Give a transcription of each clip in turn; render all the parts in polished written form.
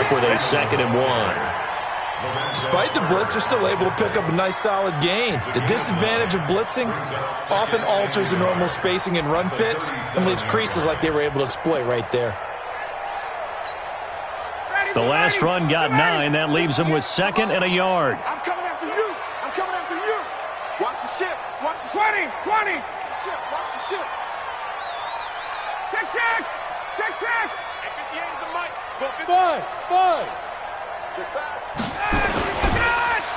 up with a 2nd and 1. Despite the blitz, they're still able to pick up a nice solid gain. The disadvantage of blitzing often alters the normal spacing and run fits and leaves creases like they were able to exploit right there. The last run got 9. That leaves him with 2nd and a yard. I'm coming after you. I'm coming after you. Watch the ship. Watch the 20. Watch the ship. Tick. Hey, 58 is a mic. Go 5. Check back.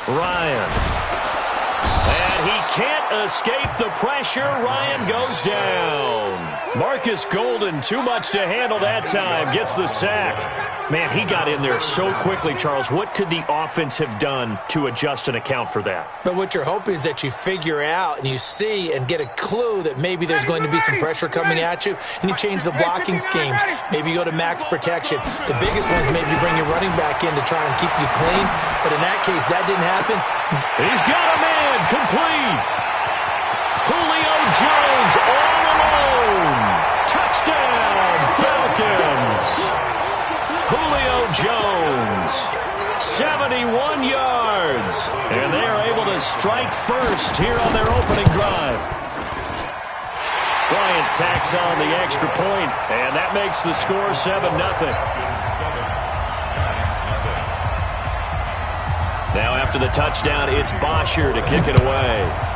Ryan. And he can't escape the pressure. Ryan goes down. Marcus Golden, too much to handle that time, gets the sack. Man, he got in there so quickly, Charles. What could the offense have done to adjust and account for that? But what you're hoping is that you figure out and you see and get a clue that maybe there's going to be some pressure coming at you, and you change the blocking schemes. Maybe you go to max protection. The biggest ones maybe bring your running back in to try and keep you clean. But in that case, that didn't happen. He's got a man complete. Julio Jones all alone. Touchdown, Falcons. Julio Jones, 71 yards. And they are able to strike first here on their opening drive. Bryant tacks on the extra point, and that makes the score 7-0. Now after the touchdown, it's Bosher to kick it away.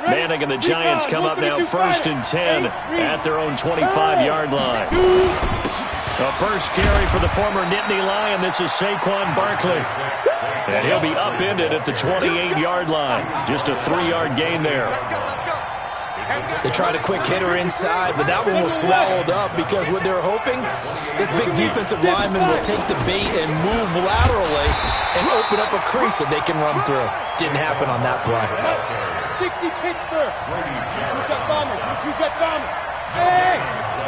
Manning and the Giants come up now 1st and 10 at their own 25-yard line. The first carry for the former Nittany Lion. This is Saquon Barkley. And he'll be upended at the 28-yard line. Just a 3-yard gain there. They tried a quick hitter inside, but that one was swallowed up because what they're hoping, this big defensive lineman will take the bait and move laterally and open up a crease that they can run through. Didn't happen on that play. 60 Pittsburgh. You jet bombers. Hey,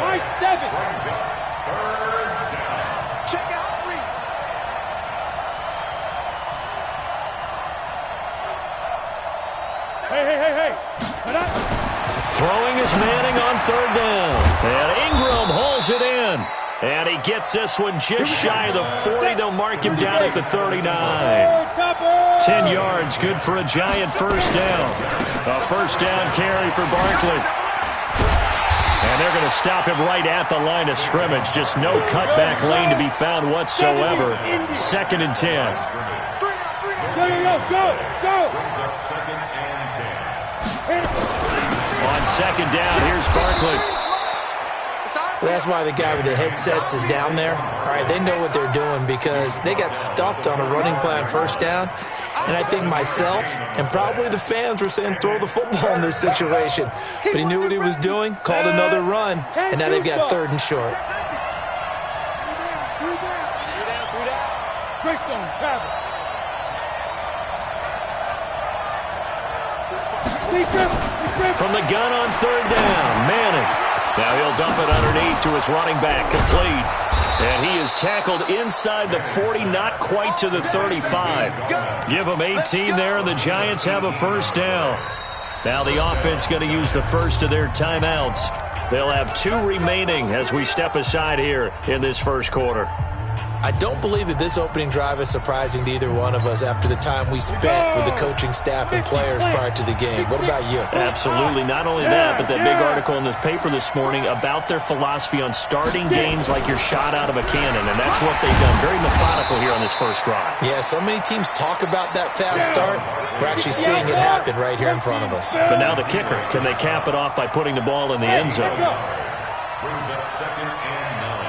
my 7. Check out Reed. Hey. Throwing is Manning on 3rd down. And Ingram hauls it in. And he gets this one just shy of the 40. They'll mark him down at the 39. 10 yards, good for a Giant first down. A first down carry for Barkley. And they're going to stop him right at the line of scrimmage. Just no cutback lane to be found whatsoever. 2nd and 10. Go. On 2nd down, here's Barkley. That's why the guy with the headsets is down there. All right, they know what they're doing because they got stuffed on a running play on 1st down. And I think myself and probably the fans were saying throw the football in this situation. But he knew what he was doing, called another run, and now they've got 3rd and short. Greystone, travel. From the gun on 3rd down, Manning. Now he'll dump it underneath to his running back, complete. And he is tackled inside the 40, not quite to the 35. Give him 18 there, and the Giants have a first down. Now the offense going to use the first of their timeouts. They'll have 2 remaining as we step aside here in this first quarter. I don't believe that this opening drive is surprising to either one of us after the time we spent with the coaching staff and players prior to the game. What about you? Absolutely. Not only that, but that big article in this paper this morning about their philosophy on starting games like you're shot out of a cannon, and that's what they've done. Very methodical here on this first drive. Yeah, so many teams talk about that fast start. We're actually seeing it happen right here in front of us. But now the kicker. Can they cap it off by putting the ball in the end zone? Brings up 2nd and 9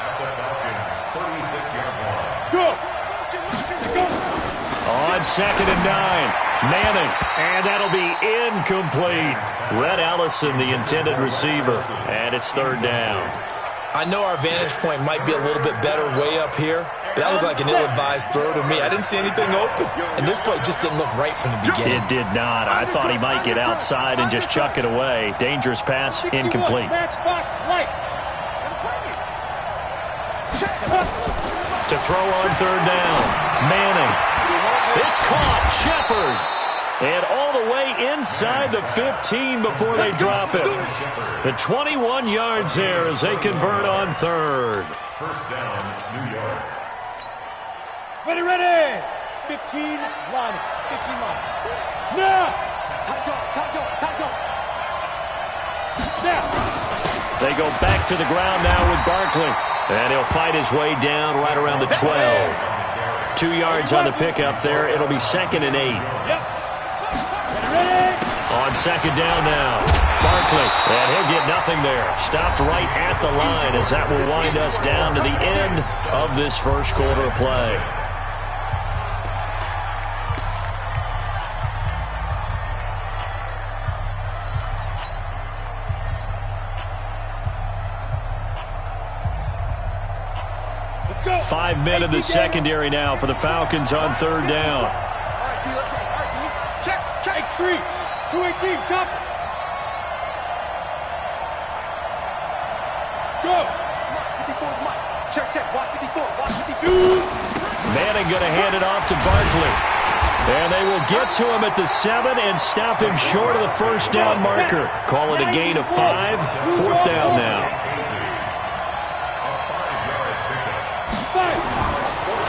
at the Falcons' 36-yard line. On 2nd and 9, Manning, and that'll be incomplete. Red Allison, the intended receiver, and it's 3rd down. I know our vantage point might be a little bit better way up here, but that looked like an ill-advised throw to me. I didn't see anything open, and this play just didn't look right from the beginning. It did not. I thought he might get outside and just chuck it away. Dangerous pass, incomplete. To throw on 3rd down, And all the way inside the 15 before they drop it. The 21 yards there as they convert on third. First down, New York. Ready. 15 line. 15 line. Now. Now. They go back to the ground now with Barkley. And he'll fight his way down right around the 12. 2 yards on the pickup there. It'll be 2nd and 8. Yep. Ready. On 2nd down now. Barkley. And he'll get nothing there. Stopped right at the line as that will wind us down to the end of this first quarter of play. Let's go. 5 men in the secondary now for the Falcons on 3rd down. All right, T, let's go. All right, T. Check. X3. 218. Chop. Go. 54 is Mike. Check. Watch 54. Watch 52. Manning going to hand it off to Barkley. And they will get to him at the 7 and stop him short of the first down marker. Call it a gain of 5. 4th down now.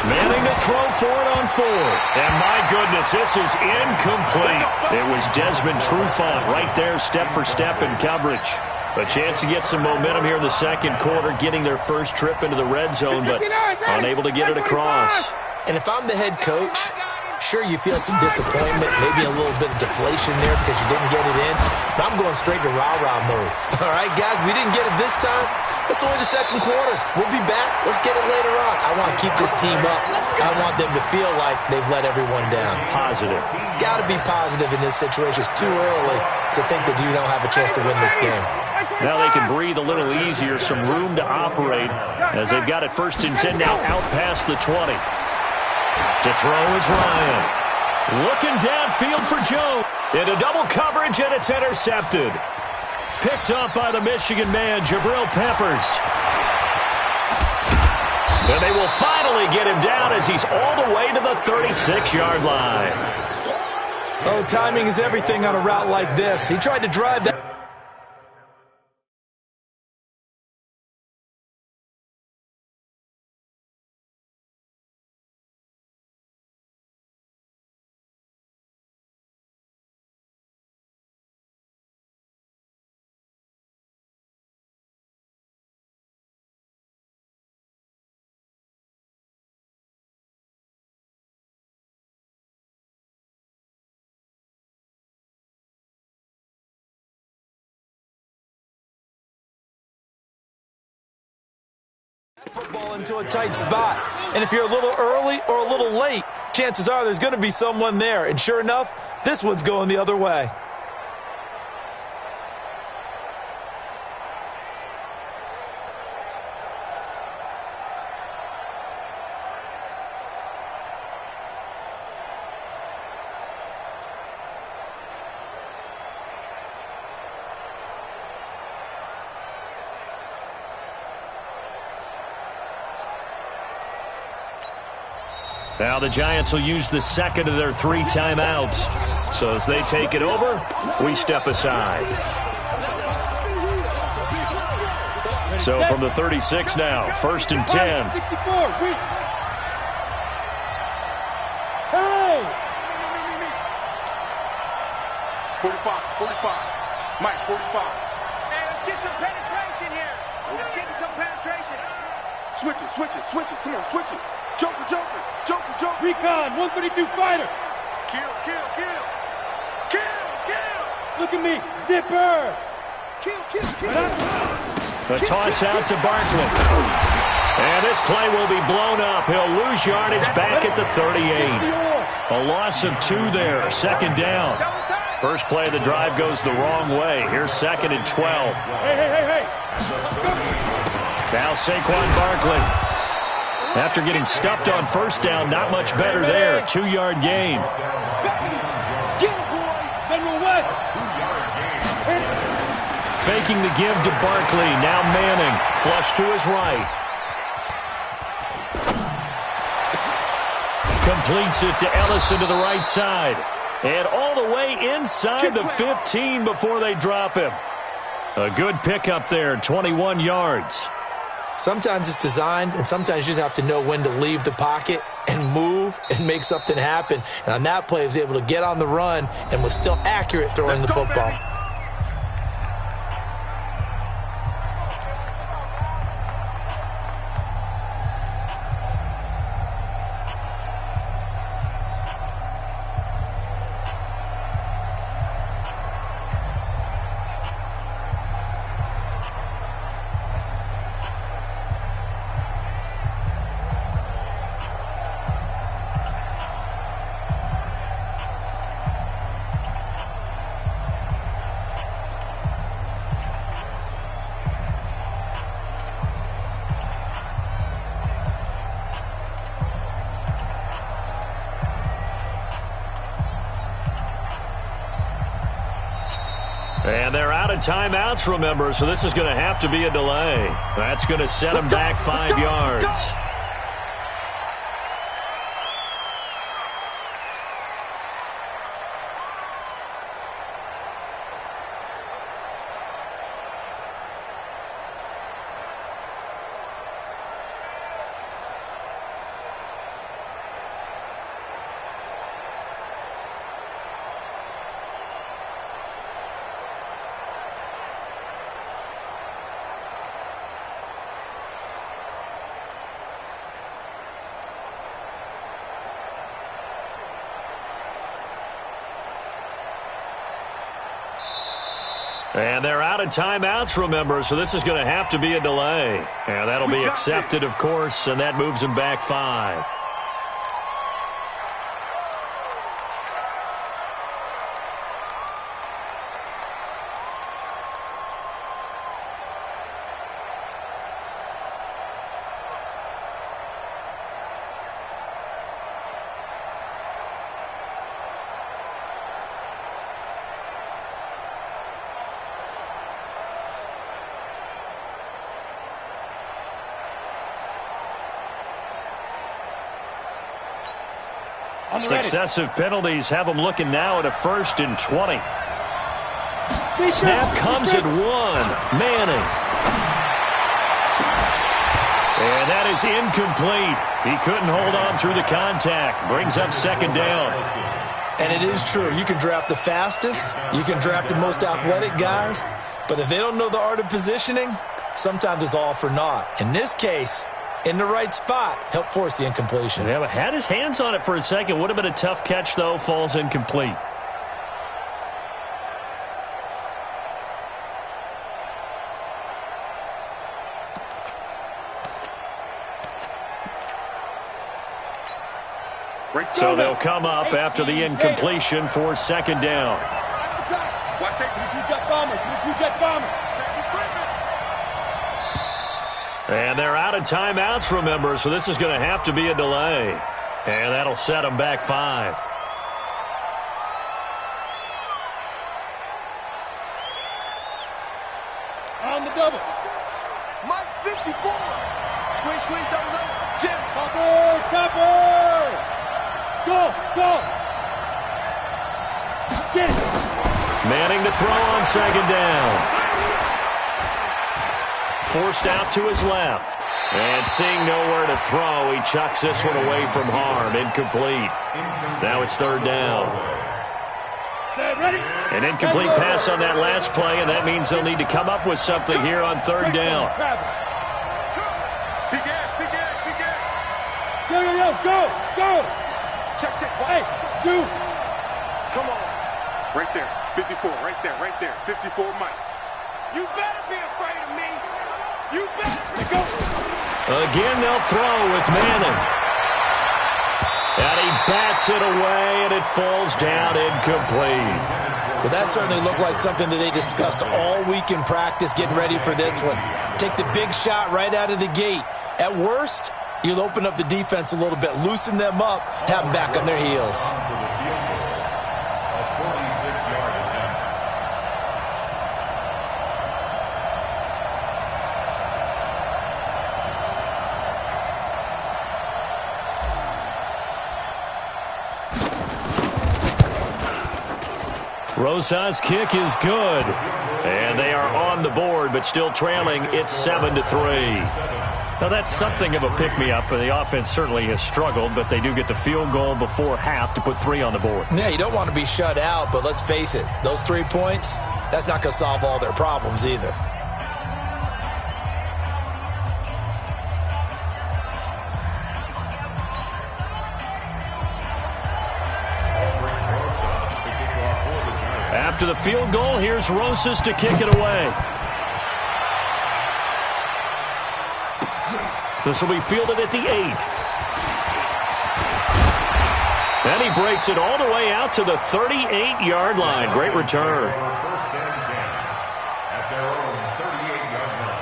Manning to throw for it on 4. And my goodness, this is incomplete. It was Desmond Trufant right there, step for step in coverage. A chance to get some momentum here in the second quarter, getting their first trip into the red zone, but unable to get it across. And if I'm the head coach, sure, you feel some disappointment, maybe a little bit of deflation there because you didn't get it in. But I'm going straight to rah-rah mode. All right, guys, we didn't get it this time. It's only the second quarter. We'll be back. Let's get it later on. I want to keep this team up. I want them to feel like they've let everyone down. Positive. Got to be positive in this situation. It's too early to think that you don't have a chance to win this game. Now they can breathe a little easier, some room to operate as they've got it 1st and 10 now out past the 20. To throw is Ryan. Looking downfield for Joe. Into double coverage, and it's intercepted. Picked up by the Michigan man, Jabril Peppers. And they will finally get him down as he's all the way to the 36-yard line. Oh, timing is everything on a route like this. He tried to drive that. Football into a tight spot. And if you're a little early or a little late, chances are there's going to be someone there. And sure enough, this one's going the other way. Now the Giants will use the 2nd of their 3 timeouts. So as they take it over, we step aside. So from the 36 now, 1st and 10. 64. Hey! 45. Mike, 45. Hey, let's get some penetration here. Let's get some penetration. Switch it. Come on, switch it. Joker. Recon, 132 fighter. Kill. Look at me, zipper. Kill. The toss out to Barkley. And this play will be blown up. He'll lose yardage back at the 38. A loss of 2 there, 2nd down. First play of the drive goes the wrong way. Here's 2nd and 12. Hey. Now Saquon Barkley. After getting stuffed on 1st down, not much better there. 2-yard gain. Get it, boy. General West. Faking the give to Barkley. Now Manning. Flush to his right. Completes it to Ellison to the right side. And all the way inside the 15 before they drop him. A good pickup there, 21 yards. Sometimes it's designed, and sometimes you just have to know when to leave the pocket and move and make something happen. And on that play, he was able to get on the run and was still accurate throwing the football. And they're out of timeouts, remember, so this is going to have to be a delay. That's going to set them back 5 yards. And they're out of timeouts, remember, so this is going to have to be a delay. And that'll be accepted, of course, and that moves them back 5. Successive penalties have them looking now at a 1st and 20. Snap comes at 1. Manning. And that is incomplete. He couldn't hold on through the contact. Brings up 2nd down. And it is true. You can draft the fastest. You can draft the most athletic guys. But if they don't know the art of positioning, sometimes it's all for naught. In this case, in the right spot, help force the incompletion. Yeah, but had his hands on it for a second. Would have been a tough catch, though. Falls incomplete. So they'll come up after the incompletion for 2nd down. And they're out of timeouts, remember, so this is going to have to be a delay. And that'll set them back 5. On the double. Mike 54. Squeeze, double. Jim. Chopper. Go. Get it. Manning to throw on 2nd down. Forced out to his left. And seeing nowhere to throw, he chucks this one away from harm. Incomplete. Now it's 3rd down. An incomplete pass on that last play, and that means they'll need to come up with something here on 3rd down. Go. Check. Hey, shoot. Come on. Right there. 54. Right there. 54, Mike. You better be afraid of me. You better Go. Again, they'll throw with Manning. And he bats it away, and it falls down incomplete. Well, that certainly looked like something that they discussed all week in practice getting ready for this one. Take the big shot right out of the gate. At worst, you'll open up the defense a little bit, loosen them up, have them back on their heels. Rosa's kick is good. And they are on the board, but still trailing. It's 7-3. Now, that's something of a pick-me-up. The offense certainly has struggled, but they do get the field goal before half to put 3 on the board. Yeah, you don't want to be shut out, but let's face it. Those 3 points, that's not going to solve all their problems either. After the field goal, here's Rosas to kick it away. This will be fielded at the 8. And he breaks it all the way out to the 38-yard line. Great return. First and 10 at their own 38-yard line.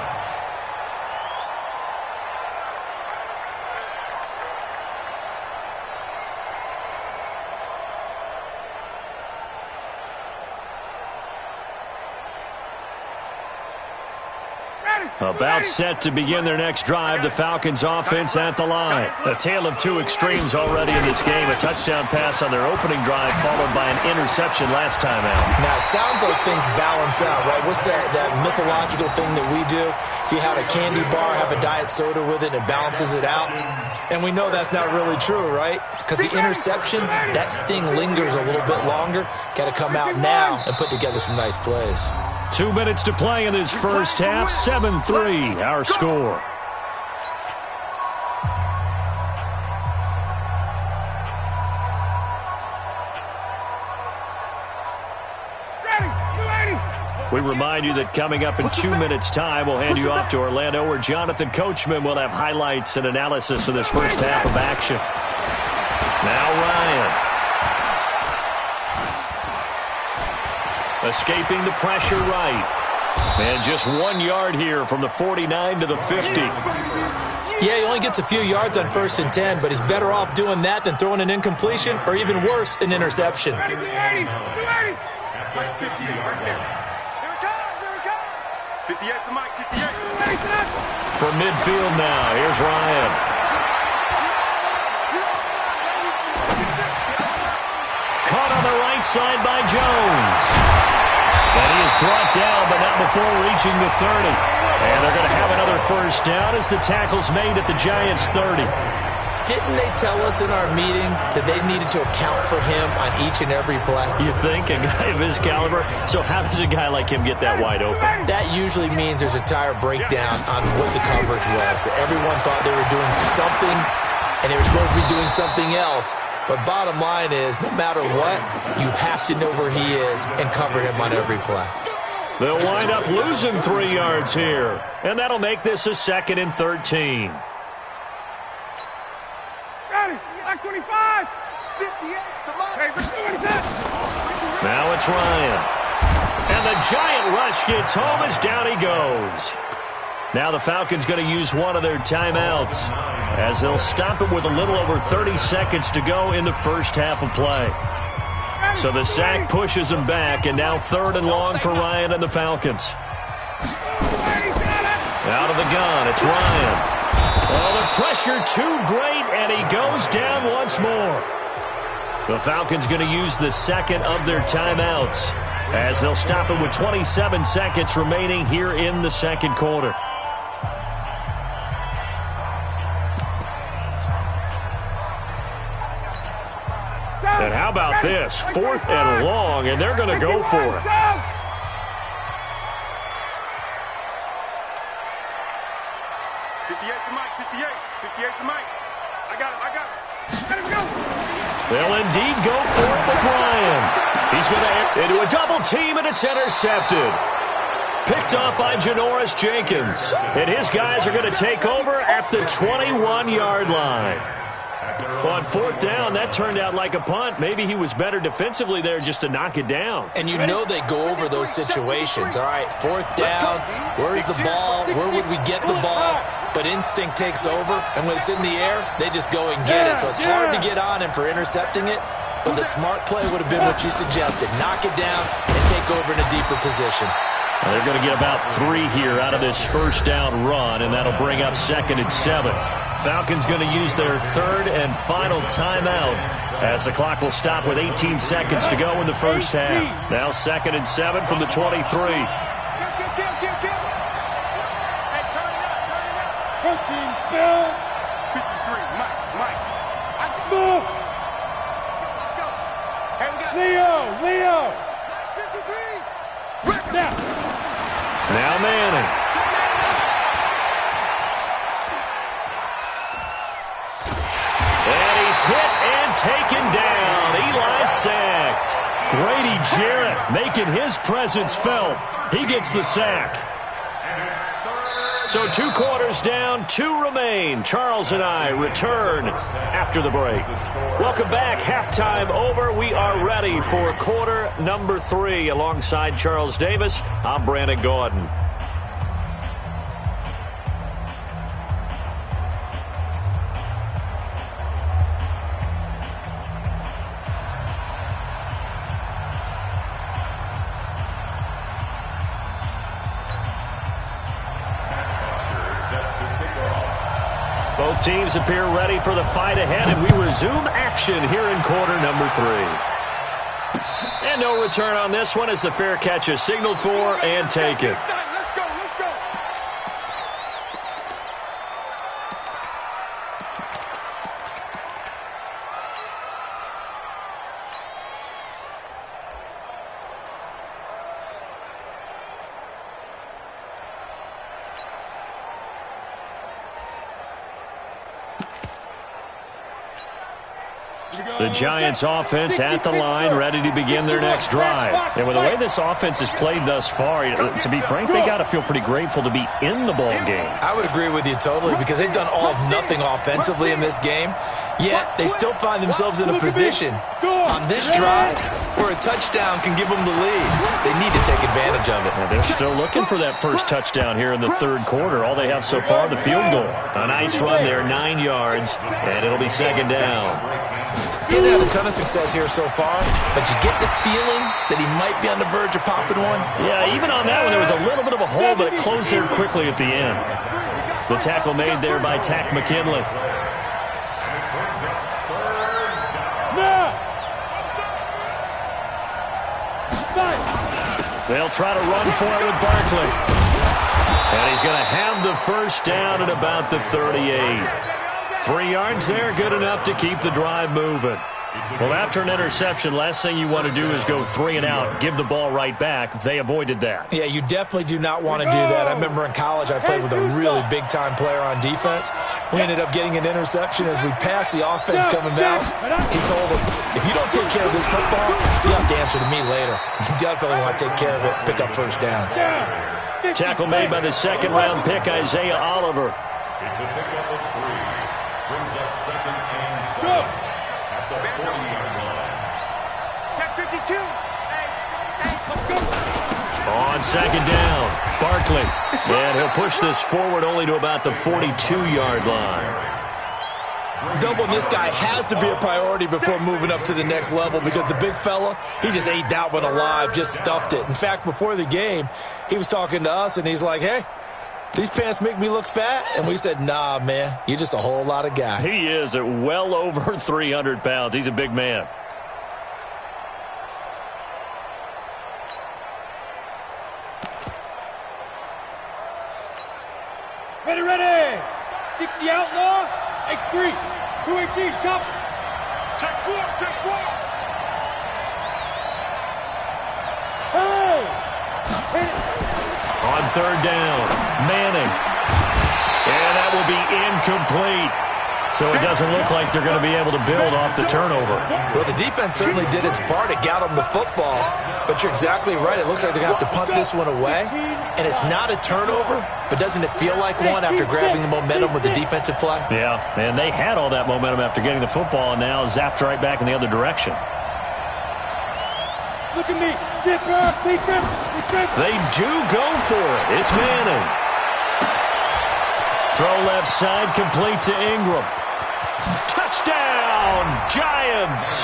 About set to begin their next drive, the Falcons offense at the line. A tale of 2 extremes already in this game. A touchdown pass on their opening drive followed by an interception last time out. Now, it sounds like things balance out, right? What's that mythological thing that we do? If you have a candy bar, have a diet soda with it, it balances it out. And we know that's not really true, right? Because the interception, that sting lingers a little bit longer. Got to come out now and put together some nice plays. 2 minutes to play in this first half. 7-3, our score. We remind you that coming up in 2 minutes' time, we'll hand you off to Orlando, where Jonathan Coachman will have highlights and analysis of this first half of action. Now Ryan. Escaping the pressure right. And just 1 yard here from the 49 to the 50. Yeah, he only gets a few yards on 1st and 10, but he's better off doing that than throwing an incompletion or even worse, an interception. 50 right there. 58 to Mike, 58. From midfield now, here's Ryan. Caught on the right side by Jones. And he is brought down, but not before reaching the 30. And they're going to have another first down as the tackle's made at the Giants' 30. Didn't they tell us in our meetings that they needed to account for him on each and every play? You think? A guy of his caliber? So how does a guy like him get that wide open? That usually means there's a tire breakdown on what the coverage was. Everyone thought they were doing something, and they were supposed to be doing something else. But bottom line is, no matter what, you have to know where he is and cover him on every play. They'll wind up losing 3 yards here. And that'll make this a 2nd and 13. Like 25. 58 to Mike. Now it's Ryan. And the giant rush gets home as down he goes. Now the Falcons going to use one of their timeouts as they'll stop it with a little over 30 seconds to go in the first half of play. So the sack pushes him back, and now 3rd and long for Ryan and the Falcons. Out of the gun, it's Ryan. Oh, the pressure too great, and he goes down once more. The Falcons going to use the 2nd of their timeouts as they'll stop it with 27 seconds remaining here in the 2nd quarter. And how about this? 4th and long, and they're going to go for it. 58 to Mike, 58. 58 to Mike. I got him. Let him go. They'll indeed go for it with Ryan. He's going to into a double team, and it's intercepted. Picked off by Janoris Jenkins. And his guys are going to take over at the 21-yard line. On 4th down, that turned out like a punt. Maybe he was better defensively there just to knock it down. And you know they go over those situations. All right, 4th down, where's the ball? Where would we get the ball? But instinct takes over, and when it's in the air, they just go and get it. So it's hard to get on him for intercepting it, but the smart play would have been what you suggested. Knock it down and take over in a deeper position. They're going to get about 3 here out of this first down run, and that'll bring up 2nd and 7. Falcons going to use their 3rd and final timeout as the clock will stop with 18 seconds to go in the first half. Now 2nd and 7 from the 23. Protein spill. 53, Mike. I'm smooth. Let's go. Hey, we got Leo. 53. Now Manning. And he's hit and taken down. Eli sacked. Grady Jarrett making his presence felt. He gets the sack. So 2 quarters down, 2 remain. Charles and I return after the break. Welcome back. Halftime over. We are ready for quarter number 3. Alongside Charles Davis, I'm Brandon Gordon. Both teams appear ready for the fight ahead, and we resume action here in quarter number 3. And no return on this one as the fair catch is signaled for and taken. Let's go. The Giants offense at the line, ready to begin their next drive. And with the way this offense has played thus far, to be frank, they got to feel pretty grateful to be in the ball game. I would agree with you totally because they've done all of nothing offensively in this game, yet they still find themselves in a position on this drive where a touchdown can give them the lead. They need to take advantage of it. Well, they're still looking for that first touchdown here in the 3rd quarter. All they have so far, the field goal. A nice run there, 9 yards, and it'll be 2nd down. He didn't have a ton of success here so far, but you get the feeling that he might be on the verge of popping one. Yeah, even on that one, there was a little bit of a hole, but it closed there quickly at the end. The tackle made there by Tack McKinley. They'll try to run for it with Barkley. And he's going to have the first down at about the 38. 3 yards there, good enough to keep the drive moving. Well, after an interception, last thing you want to do is go 3 and out, give the ball right back. They avoided that. Yeah, you definitely do not want to do that. I remember in college I played with a really big-time player on defense. We ended up getting an interception as we passed the offense coming down. He told him, if you don't take care of this football, you have to answer to me later. You definitely want to take care of it, pick up first downs. Tackle made by the 2nd-round pick, Isaiah Oliver. It's a pickup of 3. Brings up 2nd and 7 at the 40-yard line. Check 52. Hey, let's go. On 2nd down, Barkley. And he'll push this forward only to about the 42-yard line. Doubling this guy has to be a priority before moving up to the next level because the big fella, he just ate that one alive, just stuffed it. In fact, before the game, he was talking to us, and he's like, hey, these pants make me look fat? And we said, nah, man, you're just a whole lot of guy. He is at well over 300 pounds. He's a big man. Ready. 60 outlaw. X3. 218. Chop. Check 4. Hey. Hit it. On 3rd down, Manning. And that will be incomplete. So it doesn't look like they're going to be able to build off the turnover. Well, the defense certainly did its part. It got them the football. But you're exactly right. It looks like they're going to have to punt this one away. And it's not a turnover, but doesn't it feel like one after grabbing the momentum with the defensive play? Yeah, and they had all that momentum after getting the football and now zapped right back in the other direction. Look at me. Zipper. Defense. They do go for it. It's Manning. Throw left side, complete to Ingram. Touchdown, Giants.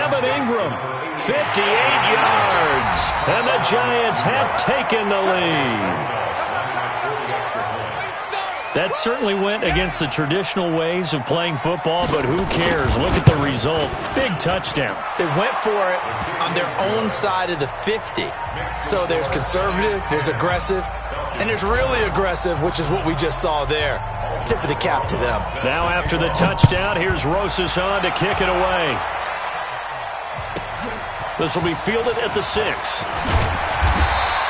Evan Ingram, 58 yards. And the Giants have taken the lead. That certainly went against the traditional ways of playing football, but who cares? Look at the result. Big touchdown. They went for it on their own side of the 50. So there's conservative, there's aggressive, and there's really aggressive, which is what we just saw there. Tip of the cap to them. Now after the touchdown, here's Rosas on to kick it away. This will be fielded at the 6.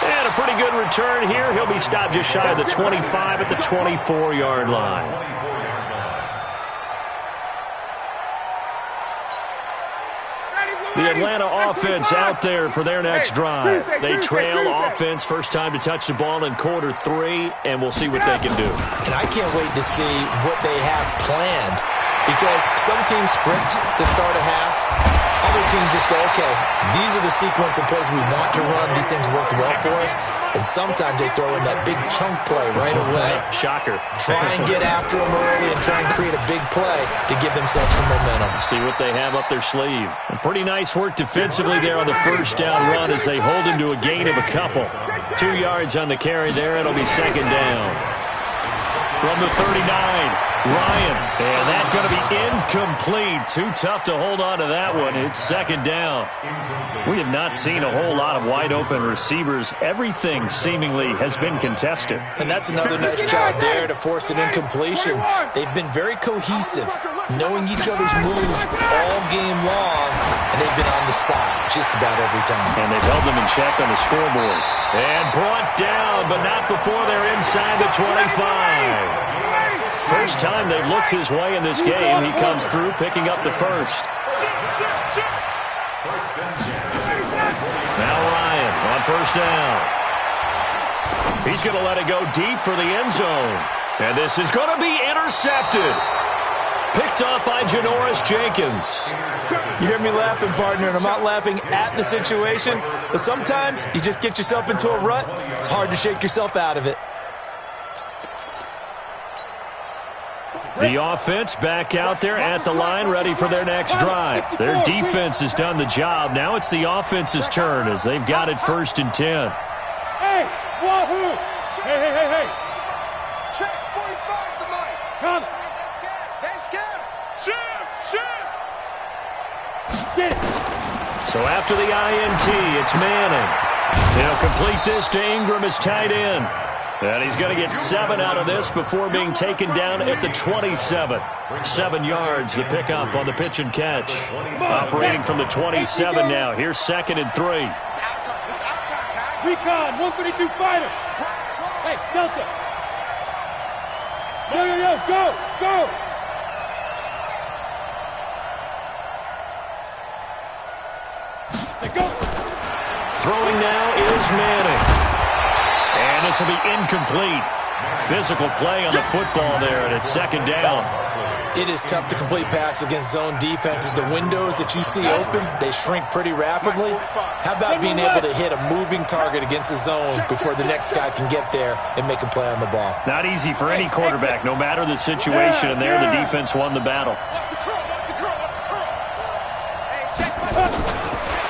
And a pretty good return here. He'll be stopped just shy of the 25 at the 24-yard line. The Atlanta offense out there for their next drive. They trail offense first time to touch the ball in quarter 3, and we'll see what they can do. And I can't wait to see what they have planned, because some teams script to start a half. Other teams just go, okay, these are the sequence of plays we want to run. These things worked well for us. And sometimes they throw in that big chunk play right away. Shocker. Try and get after them early and try and create a big play to give themselves some momentum. See what they have up their sleeve. And pretty nice work defensively there on the first down run as they hold him to a gain of a couple. 2 yards on the carry there. It'll be second down. From the 39. Ryan, and that's going to be incomplete. Too tough to hold on to that one. It's second down. We have not seen a whole lot of wide-open receivers. Everything seemingly has been contested. And that's another nice job there to force an incompletion. They've been very cohesive, knowing each other's moves all game long, and they've been on the spot just about every time. And they've held them in check on the scoreboard. And brought down, but not before they're inside the 25. First time they've looked his way in this game. He comes through, picking up the first. Now Ryan on first down. He's going to let it go deep for the end zone. And this is going to be intercepted. Picked up by Janoris Jenkins. You hear me laughing, partner, and I'm not laughing at the situation. But sometimes you just get yourself into a rut. It's hard to shake yourself out of it. The offense back out there at the line, ready for their next drive. Their defense has done the job. Now it's the offense's turn as they've got it 1st and 10. Hey, wahoo! Hey. Check 45 to Mike. Come. They're scared. Shift. Get it. So after the INT, it's Manning. He'll complete this to Ingram as tight end. And he's going to get 7 out of this before being taken down at the 27. 7 yards, the pickup on the pitch and catch. Operating from the 27 now. Here's 2nd and 3. Recon, 132 fighter. Hey, Delta. Yo, go. Go. Throwing now is Manning. And this will be incomplete. Physical play on the football there, and it's 2nd down. It is tough to complete passes against zone defenses. The windows that you see open, they shrink pretty rapidly. How about being able to hit a moving target against a zone before the next guy can get there and make a play on the ball? Not easy for any quarterback, no matter the situation, and there the defense won the battle.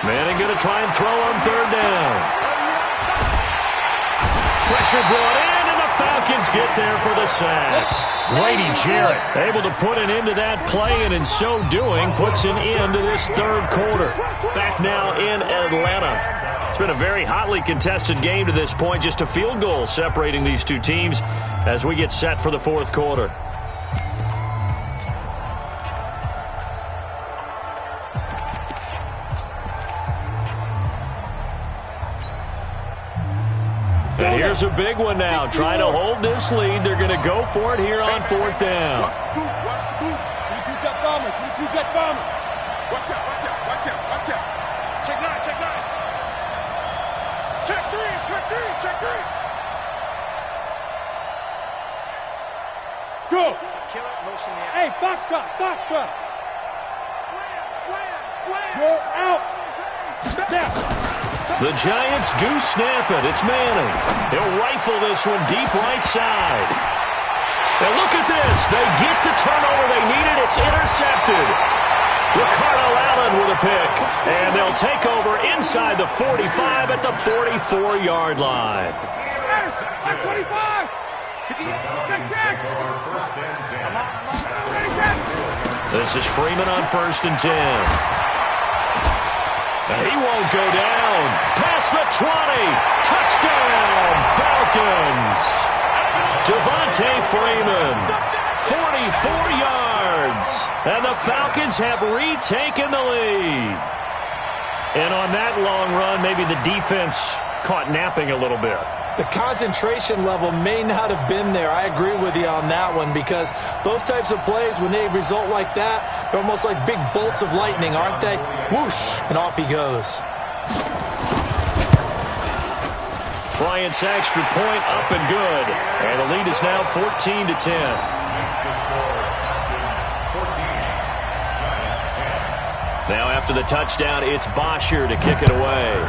Manning going to try and throw on 3rd down. Pressure brought in, and the Falcons get there for the sack. Grady Jarrett able to put an end to that play, and in so doing, puts an end to this 3rd quarter. Back now in Atlanta. It's been a very hotly contested game to this point. Just a field goal separating these two teams as we get set for the 4th quarter. And here's a big one now. Trying to hold this lead. They're going to go for it here on 4th down. Two jet bombers. Watch out. Check 9. Check 3. Go. Kill it, motion the Hey, Foxtrot. Slam. Go out. Now. The Giants do snap it. It's Manning. He'll rifle this one deep right side. And look at this. They get the turnover they needed. It's intercepted. Ricardo Allen with a the pick. And they'll take over inside the 45 at the 44-yard line. 25! This is Freeman on 1st and 10. He won't go down. Past the 20. Touchdown, Falcons. Devontae Freeman, 44 yards. And the Falcons have retaken the lead. And on that long run, maybe the defense caught napping a little bit. The concentration level may not have been there. I agree with you on that one, because those types of plays, when they result like that, they're almost like big bolts of lightning, aren't they? Whoosh, and off he goes. Bryant's extra point up and good. And the lead is now 14-10. Now after the touchdown, it's Bosher to kick it away.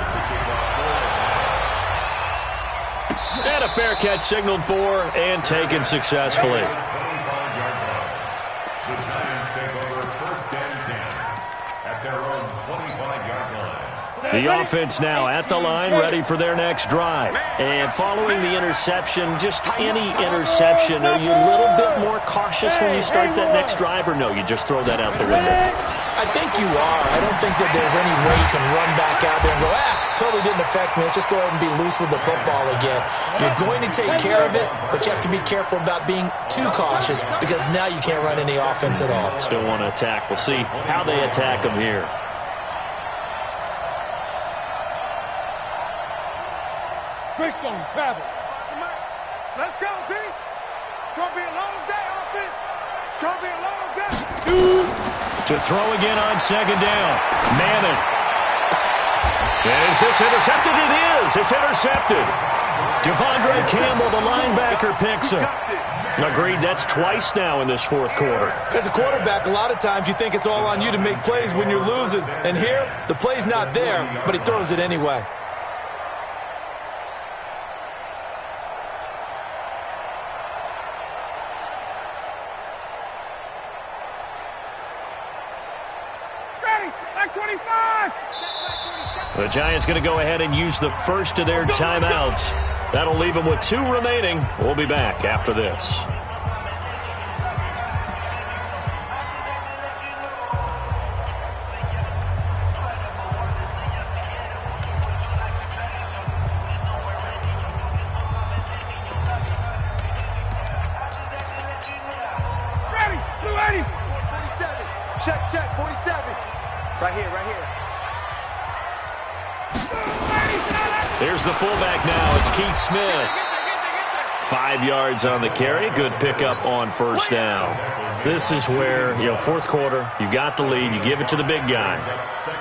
And a fair catch signaled for and taken successfully. The Giants take over 1st and 10 at their own 25-yard line. The offense now at the line, ready for their next drive. And following the interception, just any interception, are you a little bit more cautious when you start that next drive, or no, you just throw that out the window? I think you are. I don't think that there's any way you can run back out there and go, totally didn't affect me. Let's just go ahead and be loose with the football again. You're going to take care of it, but you have to be careful about being too cautious, because now you can't run any offense at all. Still want to attack. We'll see how they attack them here. Greystone, travel. Let's go, D. It's going to be a long day, offense. It's going to be a long day. To throw again on 2nd down. Manning. Is this intercepted? It is. It's intercepted. Devondre Campbell, the linebacker, picks him. Agreed, that's twice now in this 4th quarter. As a quarterback, a lot of times you think it's all on you to make plays when you're losing. And here, the play's not there, but he throws it anyway. The Giants going to go ahead and use the first of their timeouts. That'll leave them with 2 remaining. We'll be back after this. Ready, 280. 47. Check, 47. Right here, right here. Here's the fullback now. It's Keith Smith. 5 yards on the carry. Good pickup on 1st down. This is where, 4th quarter, you got the lead. You give it to the big guy.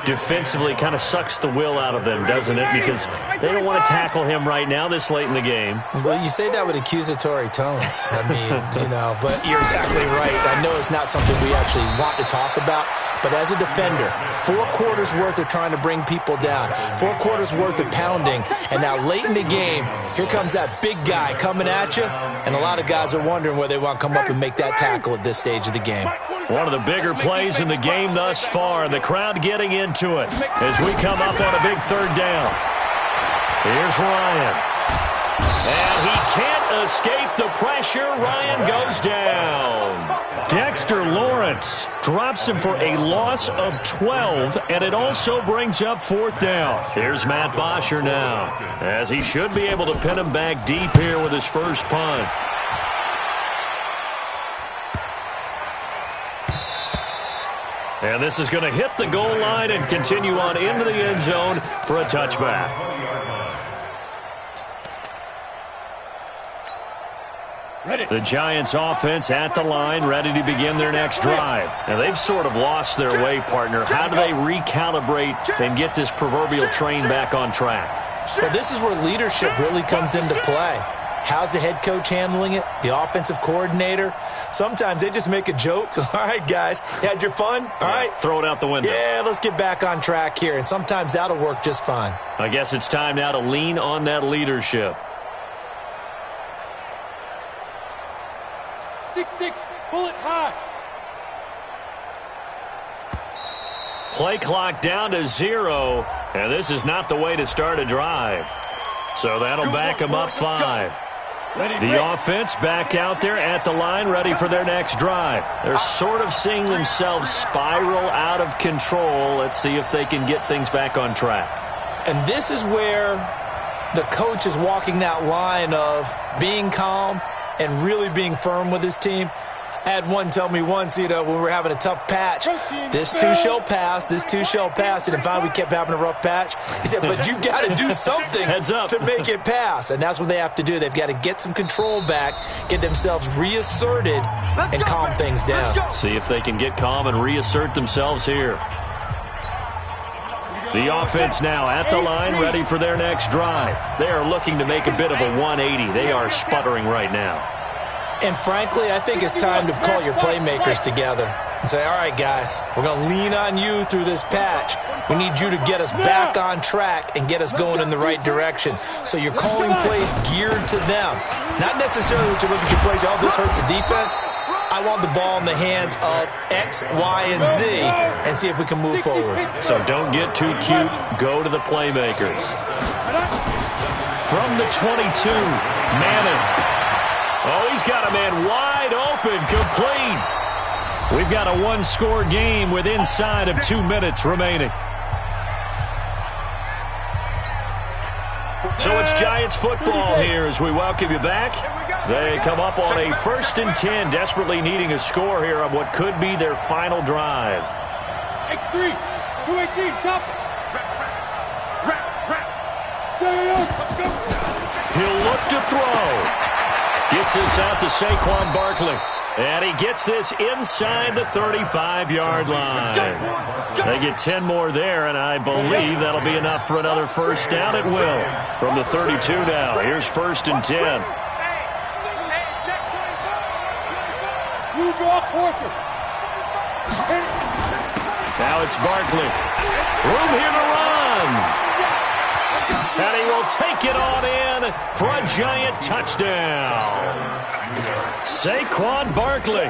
Defensively, kind of sucks the will out of them, doesn't it? Because they don't want to tackle him right now this late in the game. Well, you say that with accusatory tones. I mean, but you're exactly right. I know it's not something we actually want to talk about. But as a defender, 4 quarters worth of trying to bring people down, 4 quarters worth of pounding, and now late in the game, here comes that big guy coming at you, and a lot of guys are wondering where they want to come up and make that tackle at this stage of the game. One of the bigger plays in the game thus far, and the crowd getting into it as we come up on a big 3rd down. Here's Ryan. And he can't escape the pressure. Ryan goes down. Dexter Lawrence drops him for a loss of 12, and it also brings up 4th down. Here's Matt Bosher now, as he should be able to pin him back deep here with his first punt. And this is going to hit the goal line and continue on into the end zone for a touchback. The Giants offense at the line, ready to begin their next drive. Now, they've sort of lost their way, partner. How do they recalibrate and get this proverbial train back on track? Well, this is where leadership really comes into play. How's the head coach handling it? The offensive coordinator? Sometimes they just make a joke. All right, guys, had your fun? All right. Throw it out the window. Yeah, let's get back on track here. And sometimes that'll work just fine. I guess it's time now to lean on that leadership. 6-6, bullet high. Play clock down to 0, and this is not the way to start a drive. So that'll back them up 5. The offense back out there at the line, ready for their next drive. They're sort of seeing themselves spiral out of control. Let's see if they can get things back on track. And this is where the coach is walking that line of being calm and really being firm with his team. I had one tell me once, when we were having a tough patch, this too shall pass, this too shall pass. And finally we kept having a rough patch. He said, but you've got to do something to make it pass. And that's what they have to do. They've got to get some control back, get themselves reasserted, and calm things down. See if they can get calm and reassert themselves here. The offense now at the line, ready for their next drive. They are looking to make a bit of a 180. They are sputtering right now. And frankly, I think it's time to call your playmakers together and say, all right, guys, we're going to lean on you through this patch. We need you to get us back on track and get us going in the right direction. So you're calling plays geared to them. Not necessarily when you look at your plays, oh, this hurts the defense. I want the ball in the hands of X, Y, and Z and see if we can move forward. So don't get too cute. Go to the playmakers. From the 22, Manning. Oh, he's got a man wide open, complete. We've got a one-score game with inside of 2 minutes remaining. So it's Giants football here as we welcome you back. They come up on a 1st and 10, desperately needing a score here on what could be their final drive. X3, 218, chop it. He'll look to throw. Gets this out to Saquon Barkley. And he gets this inside the 35-yard line. They get 10 more there, and I believe that'll be enough for another first down. It will. From the 32 now, here's 1st and 10. You draw quarter. Now it's Barkley. Room here to run. And he will take it on in for a Giant touchdown. Saquon Barkley,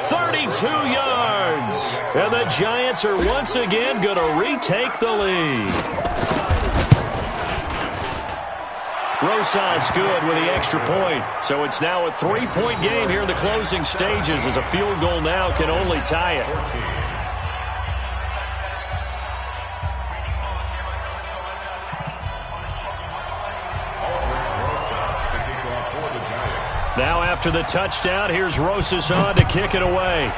32 yards. And the Giants are once again going to retake the lead. Rosas good with the extra point. So it's now a 3-point game here in the closing stages as a field goal now can only tie it. Now after the touchdown, here's Rosas on to kick it away.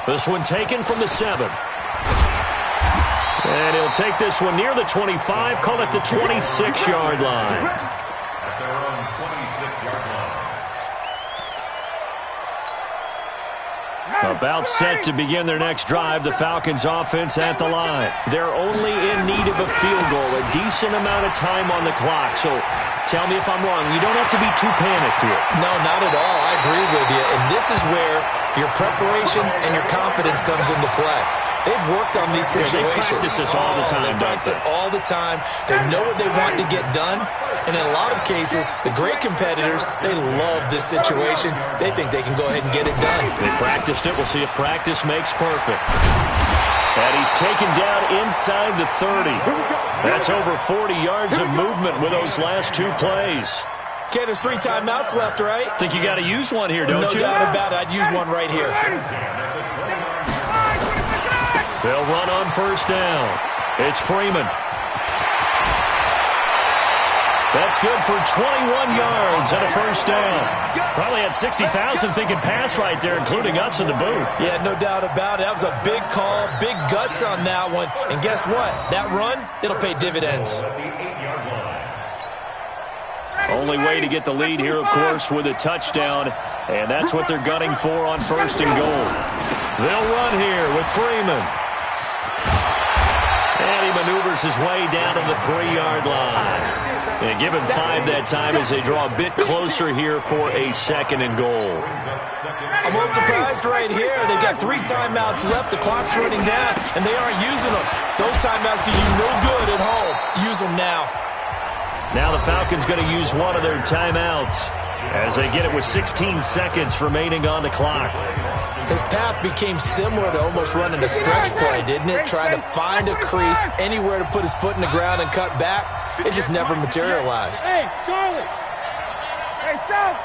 This one taken from the 7. And he'll take this one near the 25, call it the 26-yard line. At their own 26-yard line. About set to begin their next drive, the Falcons offense at the line. They're only in need of a field goal, a decent amount of time on the clock. So tell me if I'm wrong. You don't have to be too panicked here. No, not at all. I agree with you. And this is where your preparation and your confidence comes into play. They've worked on these situations. They practice this all the time, They practice it all the time. They know what they want to get done. And in a lot of cases, the great competitors, they love this situation. They think they can go ahead and get it done. They practiced it. We'll see if practice makes perfect. And he's taken down inside the 30. That's over 40 yards of movement with those last 2 plays. Okay, there's 3 timeouts left, right? Think you got to use one here, don't you? No doubt about it. I'd use one right here. They'll run on first down. It's Freeman. That's good for 21 yards and a first down. Probably had 60,000 thinking pass right there, including us in the booth. Yeah, no doubt about it. That was a big call, big guts on that one. And guess what? That run, it'll pay dividends. Only way to get the lead here, of course, with a touchdown. And that's what they're gunning for on first and goal. They'll run here with Freeman. And he maneuvers his way down to the 3-yard line. And give him 5 that time as they draw a bit closer here for a 2nd and goal. I'm a little surprised right here. They've got 3 timeouts left. The clock's running down, and they aren't using them. Those timeouts do you no good at home. Use them now. Now the Falcons going to use one of their timeouts as they get it with 16 seconds remaining on the clock. His path became similar to almost running a stretch play, didn't it? Trying to find a crease, anywhere to put his foot in the ground and cut back. It just never materialized. Hey, Charlie! Hey, South!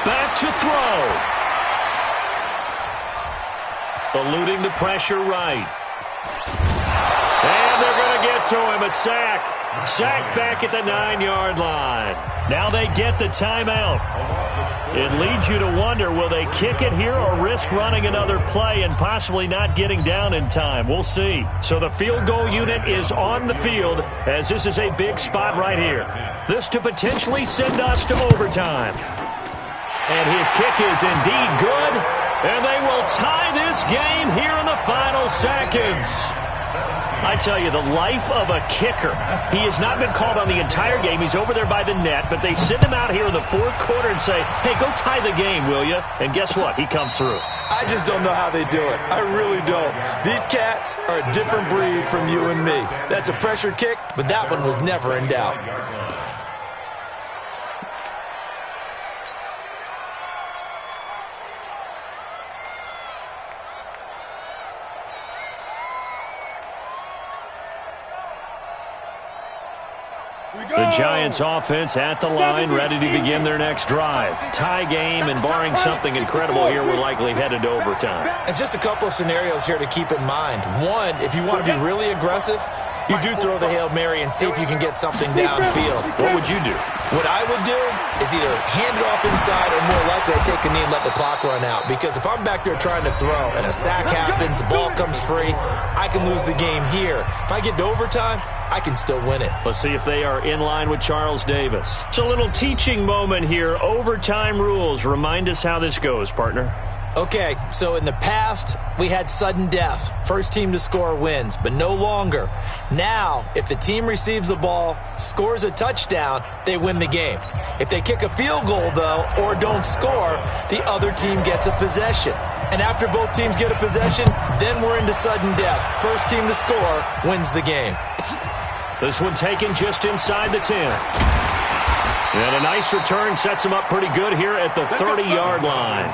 Back to throw. Eluding the pressure right. And they're going to get to him. A sack. Sack back at the 9-yard line. Now they get the timeout. It leads you to wonder, will they kick it here or risk running another play and possibly not getting down in time? We'll see. So the field goal unit is on the field as this is a big spot right here. This to potentially send us to overtime. And his kick is indeed good. And they will tie this game here in the final seconds. I tell you, the life of a kicker. He has not been called on the entire game. He's over there by the net, but they send him out here in the fourth quarter and say, hey, go tie the game, will you? And guess what? He comes through. I just don't know how they do it. I really don't. These cats are a different breed from you and me. That's a pressure kick, but that one was never in doubt. The Giants offense at the line, ready to begin their next drive. Tie game, and barring something incredible here, we're likely headed to overtime. And just a couple of scenarios here to keep in mind. One, if you want to be really aggressive, you do throw the Hail Mary and see if you can get something downfield. What would you do? What I would do is either hand it off inside or more likely I take a knee and let the clock run out. Because if I'm back there trying to throw and a sack happens, the ball comes free, I can lose the game here. If I get to overtime, I can still win it. Let's see if they are in line with Charles Davis. It's a little teaching moment here. Overtime rules. Remind us how this goes, partner. Okay, so in the past, we had sudden death. First team to score wins, but no longer. Now, if the team receives the ball, scores a touchdown, they win the game. If they kick a field goal, though, or don't score, the other team gets a possession. And after both teams get a possession, then we're into sudden death. First team to score wins the game. This one taken just inside the 10. And a nice return sets him up pretty good here at the 30-yard line.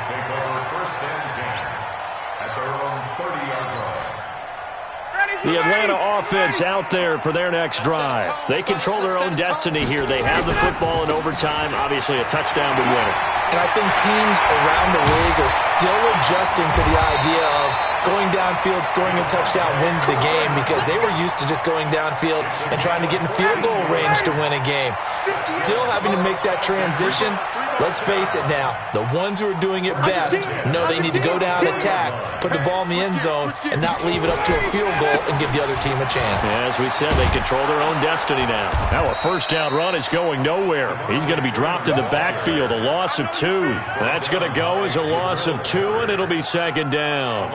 The Atlanta offense out there for their next drive. They control their own destiny here. They have the football in overtime. Obviously, a touchdown would win it. And I think teams around the league are still adjusting to the idea of going downfield, scoring a touchdown wins the game because they were used to just going downfield and trying to get in field goal range to win a game. Still having to make that transition. Let's face it now, the ones who are doing it best know they need to go down, attack, put the ball in the end zone, and not leave it up to a field goal and give the other team a chance. As we said, they control their own destiny now. Now a first down run is going nowhere. He's going to be dropped in the backfield, a loss of 2. That's going to go as a loss of 2, and it'll be second down.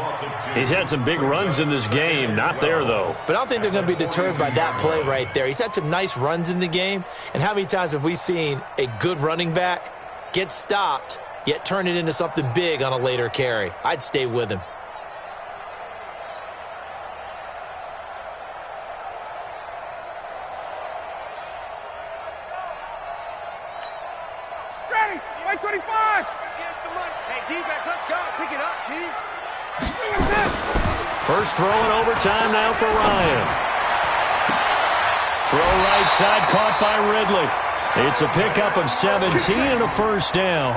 He's had some big runs in this game, not there though. But I don't think they're going to be deterred by that play right there. He's had some nice runs in the game, and how many times have we seen a good running back get stopped, yet turn it into something big on a later carry? I'd stay with him. Ready! 25! Hey, D-back, let's go. Pick it up, D. First throw in overtime now for Ryan. Throw right side caught by Ridley. It's a pickup of 17 and a first down.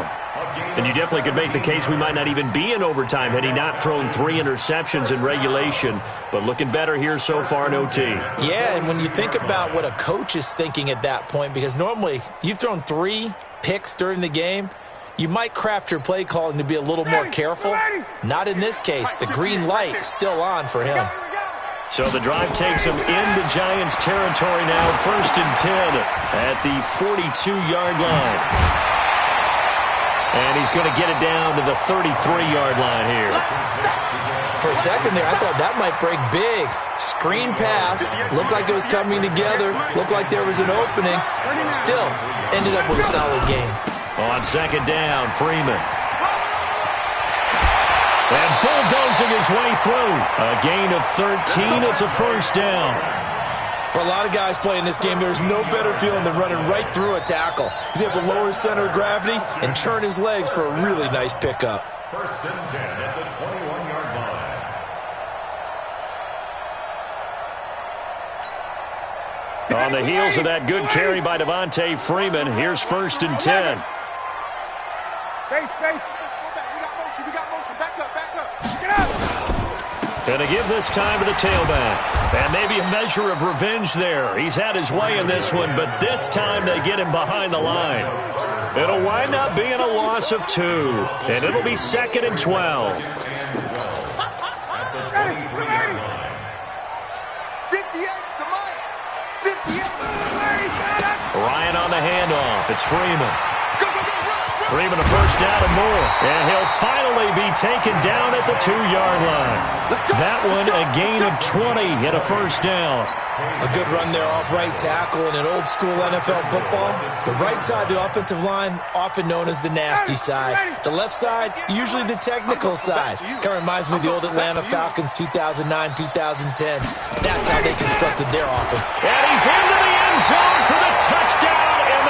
And you definitely could make the case we might not even be in overtime had he not thrown 3 interceptions in regulation. But looking better here so far in OT. Yeah, and when you think about what a coach is thinking at that point, because normally you've thrown 3 picks during the game, you might craft your play calling to be a little more careful. Not in this case. The green light still on for him. So the drive takes him into Giants territory now, 1st and 10 at the 42-yard line. And he's going to get it down to the 33-yard line here. For a second there, I thought that might break big. Screen pass, looked like it was coming together, looked like there was an opening. Still, ended up with a solid game. On second down, Freeman. And bulldozing his way through. A gain of 13. It's a first down. For a lot of guys playing this game, there's no better feeling than running right through a tackle. He's able to lower his center of gravity and churn his legs for a really nice pickup. First and 10 at the 21-yard line. On the heels of that good carry by Devontae Freeman, here's first and 10. Base. We got motion. Back up. Get up. Going to give this time to the tailback. And maybe a measure of revenge there. He's had his way in this one, but this time they get him behind the line. It'll wind up being a loss of 2, and it'll be 2nd and 12. At the 23-yard line. 58's the mic. 58. Ryan on the handoff. It's Freeman. Freeman a first down and more. And he'll finally be taken down at the 2-yard line. That one a gain of 20 and a first down. A good run there off right tackle in an old school NFL football. The right side of the offensive line, often known as the nasty side. The left side, usually the technical side. Kind of reminds me of the old Atlanta Falcons 2009-2010. That's how they constructed their offense. And he's into the end zone for the touchdown, and